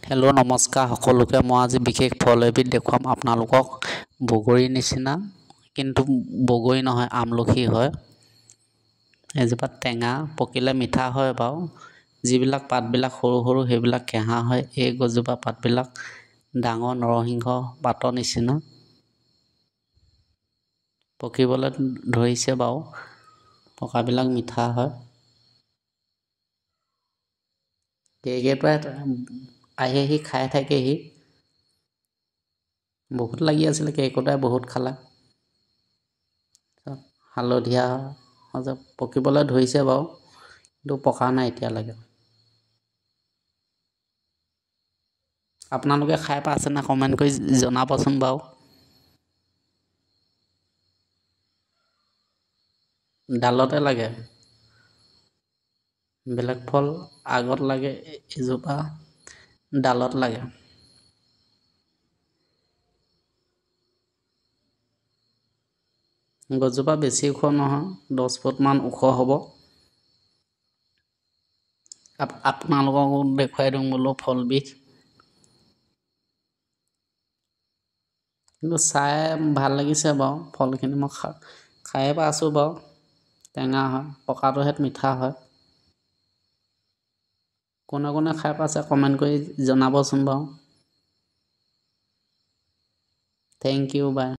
Hello' নমস্কাৰ সকলোকে। মই আজি বিশেষ ফল এবিধ দেখুৱাম আপোনালোকক। বগৰীৰ নিচিনা, কিন্তু বগৰী নহয়, আমলখি হয়। এজোপা টেঙা, পকিলে মিঠা হয় বাৰু। যিবিলাক পাতবিলাক সৰু সৰু সেইবিলাক কেঁহা হয়। এই গছজোপা পাতবিলাক ডাঙৰ নৰসিংহ পাতৰ নিচিনা। পকিবলৈ ধৰিছে বাৰু, পকাবিলাক মিঠা হয়। কেৰকেটুৱাই আহি খাই থাকেহি। বহুত লাগি আছিলে, কেৰকেটুৱাই বহুত খালে। হালধীয়া পকিবলৈ ধৰিছে বাৰু, কিন্তু পকা নাই এতিয়ালৈকে। আপোনালোকে খাই পাইছে নে? কমেণ্ট কৰি জনাবচোন বাৰু। ডালতে লাগে। বেলেগ ফল আগত লাগে, এজোপা ডালত লাগে। গছজোপা বেছি ওখ নহয়, 10 ফুটমান ওখ হ'ব। আপোনালোককো দেখুৱাই দিওঁ বোলো ফলবিধ। কিন্তু চাই ভাল লাগিছে বাৰু, ফলখিনি মই খায়ে পাইছোঁ বাৰু। টেঙা হয়, পকাটোহেঁত মিঠা হয়। কোনে কোনে খাই পাইছে কমেণ্ট কৰি জনাবচোন বাৰু। থেংক ইউ, বাই।